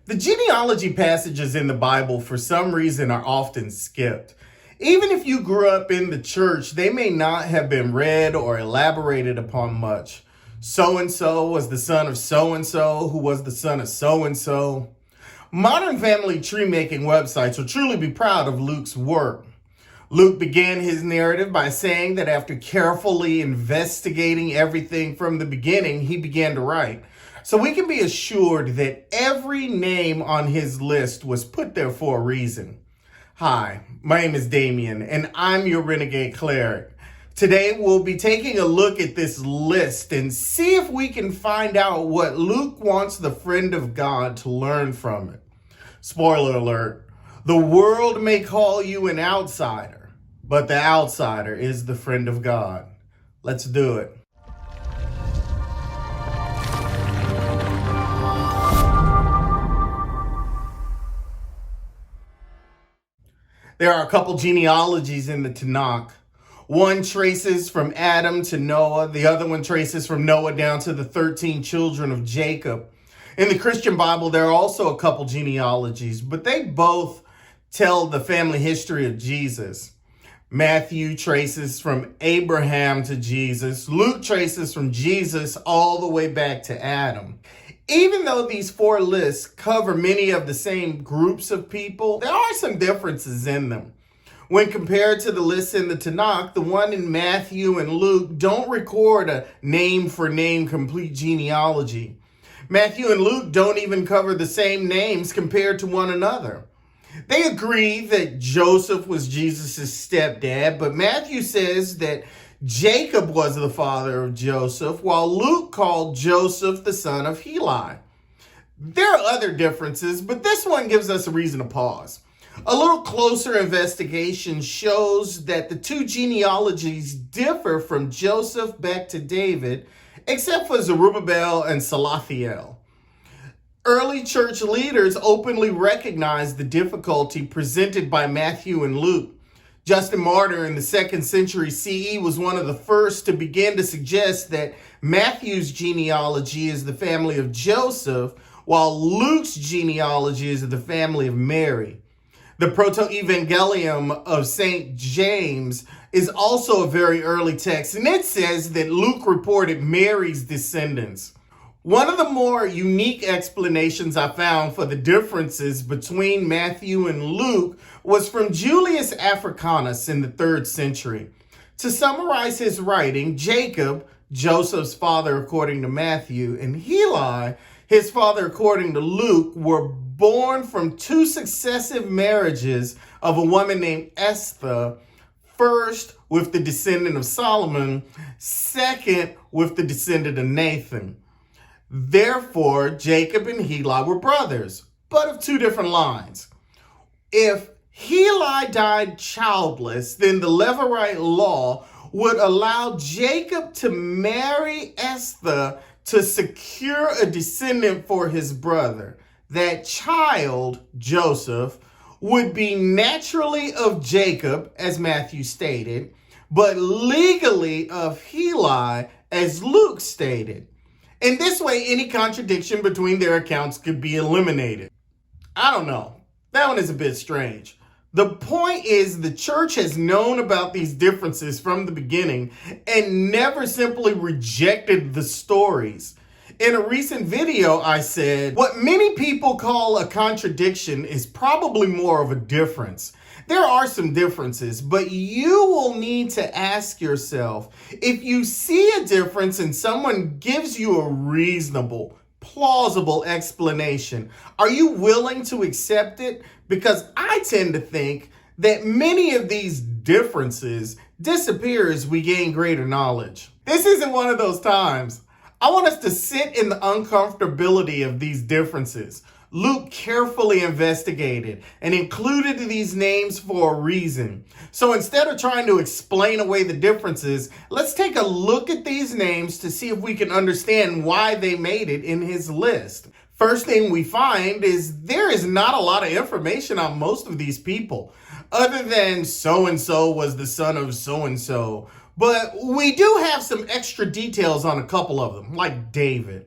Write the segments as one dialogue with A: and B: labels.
A: The genealogy passages in the Bible, for some reason, are often skipped. Even if you grew up in the church, they may not have been read or elaborated upon much. So-and-so was the son of so-and-so, who was the son of so-and-so. Modern family tree-making websites will truly be proud of Luke's work. Luke began his narrative by saying that after carefully investigating everything from the beginning, he began to write. So we can be assured that every name on his list was put there for a reason. Hi, my name is Damien, and I'm your Renegade Cleric. Today we'll be taking a look at this list and see if we can find out what Luke wants the friend of God to learn from it. Spoiler alert, the world may call you an outsider, but the outsider is the friend of God. Let's do it. There are a couple genealogies in the Tanakh. One traces from Adam to Noah. The other one traces from Noah down to the 13 children of Jacob. In the Christian Bible, there are also a couple genealogies, but they both tell the family history of Jesus. Matthew traces from Abraham to Jesus. Luke traces from Jesus all the way back to Adam. Even though these four lists cover many of the same groups of people, there are some differences in them. When compared to the lists in the Tanakh, the one in Matthew and Luke don't record a name-for-name complete genealogy. Matthew and Luke don't even cover the same names compared to one another. They agree that Joseph was Jesus' stepdad, but Matthew says that Jacob was the father of Joseph, while Luke called Joseph the son of Heli. There are other differences, but this one gives us a reason to pause. A little closer investigation shows that the two genealogies differ from Joseph back to David, except for Zerubbabel and Salathiel. Early church leaders openly recognized the difficulty presented by Matthew and Luke. Justin Martyr in the 2nd century CE was one of the first to begin to suggest that Matthew's genealogy is the family of Joseph, while Luke's genealogy is the family of Mary. The Proto-Evangelium of St. James is also a very early text, and it says that Luke reported Mary's descendants. One of the more unique explanations I found for the differences between Matthew and Luke was from Julius Africanus in the 3rd century. To summarize his writing, Jacob, Joseph's father according to Matthew, and Heli, his father according to Luke, were born from two successive marriages of a woman named Esther, first with the descendant of Solomon, second with the descendant of Nathan. Therefore, Jacob and Heli were brothers, but of two different lines. If Heli died childless, then the Levirate law would allow Jacob to marry Esther to secure a descendant for his brother. That child, Joseph, would be naturally of Jacob, as Matthew stated, but legally of Heli, as Luke stated. In this way, any contradiction between their accounts could be eliminated. I don't know. That one is a bit strange. The point is the church has known about these differences from the beginning and never simply rejected the stories. In a recent video, I said, what many people call a contradiction is probably more of a difference. There are some differences, but you will need to ask yourself, if you see a difference and someone gives you a reasonable, plausible explanation, are you willing to accept it? Because I tend to think that many of these differences disappear as we gain greater knowledge. This isn't one of those times. I want us to sit in the uncomfortability of these differences. Luke carefully investigated and included these names for a reason. So instead of trying to explain away the differences, let's take a look at these names to see if we can understand why they made it in his list. First thing we find is there is not a lot of information on most of these people, other than so-and-so was the son of so-and-so. But we do have some extra details on a couple of them, like David.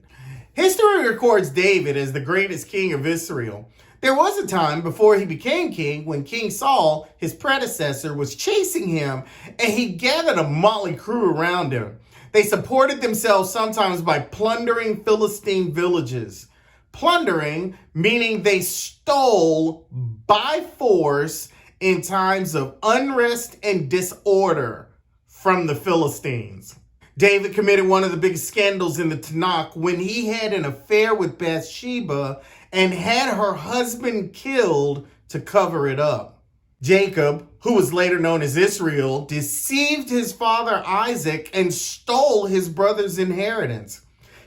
A: History records David as the greatest king of Israel. There was a time before he became king when King Saul, his predecessor, was chasing him, and he gathered a motley crew around him. They supported themselves sometimes by plundering Philistine villages. Plundering, meaning they stole by force in times of unrest and disorder from the Philistines. David committed one of the biggest scandals in the Tanakh when he had an affair with Bathsheba and had her husband killed to cover it up. Jacob, who was later known as Israel, deceived his father Isaac and stole his brother's inheritance.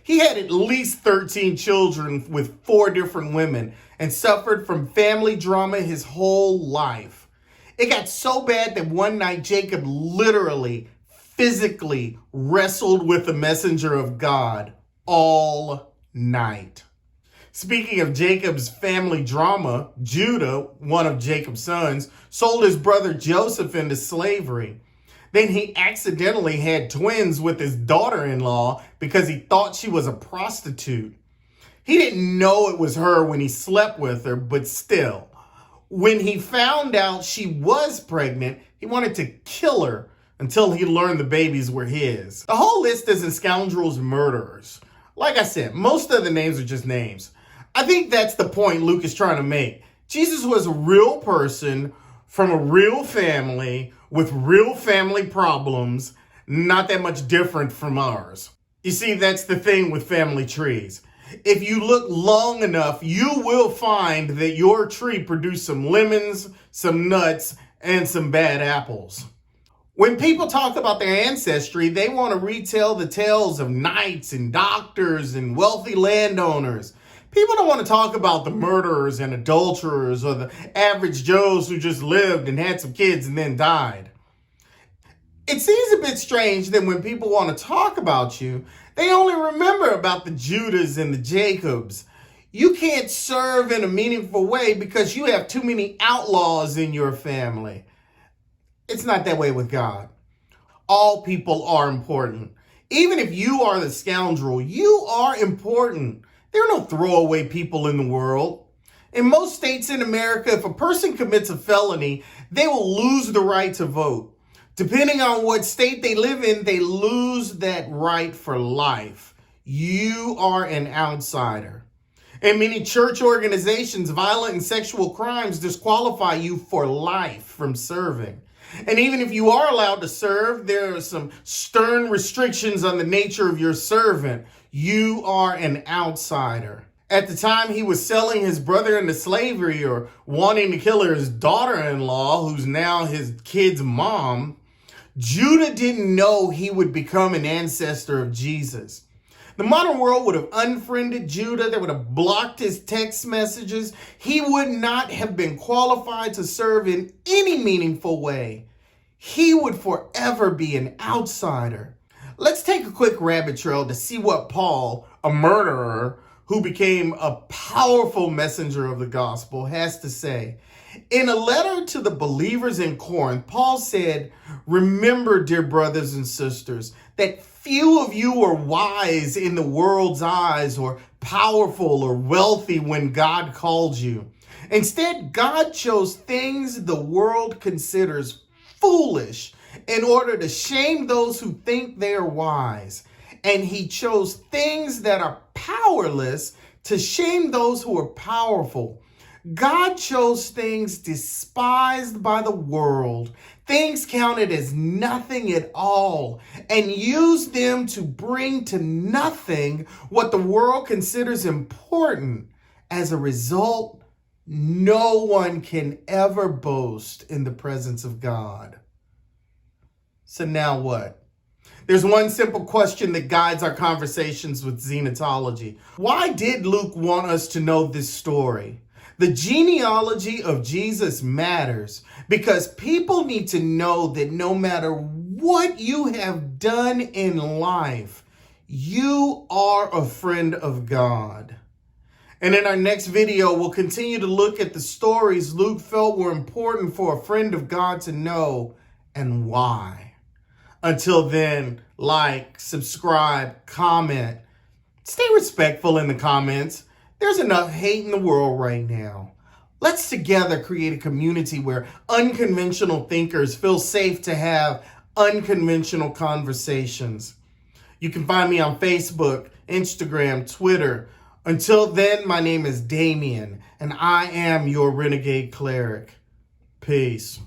A: He had at least 13 children with 4 different women and suffered from family drama his whole life. It got so bad that one night Jacob literally, physically wrestled with the messenger of God all night. Speaking of Jacob's family drama, Judah, one of Jacob's sons, sold his brother Joseph into slavery. Then he accidentally had twins with his daughter-in-law because he thought she was a prostitute. He didn't know it was her when he slept with her, but still. When he found out she was pregnant, he wanted to kill her until he learned the babies were his. The whole list isn't scoundrels and murderers. Like I said, most of the names are just names. I think that's the point Luke is trying to make. Jesus was a real person from a real family with real family problems, not that much different from ours. You see, that's the thing with family trees. If you look long enough, you will find that your tree produced some lemons, some nuts, and some bad apples. When people talk about their ancestry, they want to retell the tales of knights and doctors and wealthy landowners. People don't want to talk about the murderers and adulterers or the average Joes who just lived and had some kids and then died. It seems a bit strange that when people want to talk about you, they only remember about the Judahs and the Jacobs. You can't serve in a meaningful way because you have too many outlaws in your family. It's not that way with God. All people are important. Even if you are the scoundrel, you are important. There are no throwaway people in the world. In most states in America, if a person commits a felony, they will lose the right to vote. Depending on what state they live in, they lose that right for life. You are an outsider. In many church organizations, violent and sexual crimes disqualify you for life from serving. And even if you are allowed to serve, there are some stern restrictions on the nature of your servant. You are an outsider. At the time he was selling his brother into slavery or wanting to kill his daughter-in-law, who's now his kid's mom, Judah didn't know he would become an ancestor of Jesus. The modern world would have unfriended Judah. They would have blocked his text messages. He would not have been qualified to serve in any meaningful way. He would forever be an outsider. Let's take a quick rabbit trail to see what Paul, a murderer who became a powerful messenger of the gospel, has to say. In a letter to the believers in Corinth, Paul said, "Remember, dear brothers and sisters, that few of you are wise in the world's eyes or powerful or wealthy when God called you. Instead, God chose things the world considers foolish in order to shame those who think they are wise. And he chose things that are powerless to shame those who are powerful. God chose things despised by the world, things counted as nothing at all, and used them to bring to nothing what the world considers important. As a result, no one can ever boast in the presence of God." So now what? There's one simple question that guides our conversations with Xenotology. Why did Luke want us to know this story? The genealogy of Jesus matters because people need to know that no matter what you have done in life, you are a friend of God. And in our next video, we'll continue to look at the stories Luke felt were important for a friend of God to know and why. Until then, like, subscribe, comment, Stay respectful in the comments. There's enough hate in the world right now. Let's together create a community where unconventional thinkers feel safe to have unconventional conversations. You can find me on Facebook, Instagram, Twitter. Until then, my name is Damien, and I am your Renegade Cleric. Peace.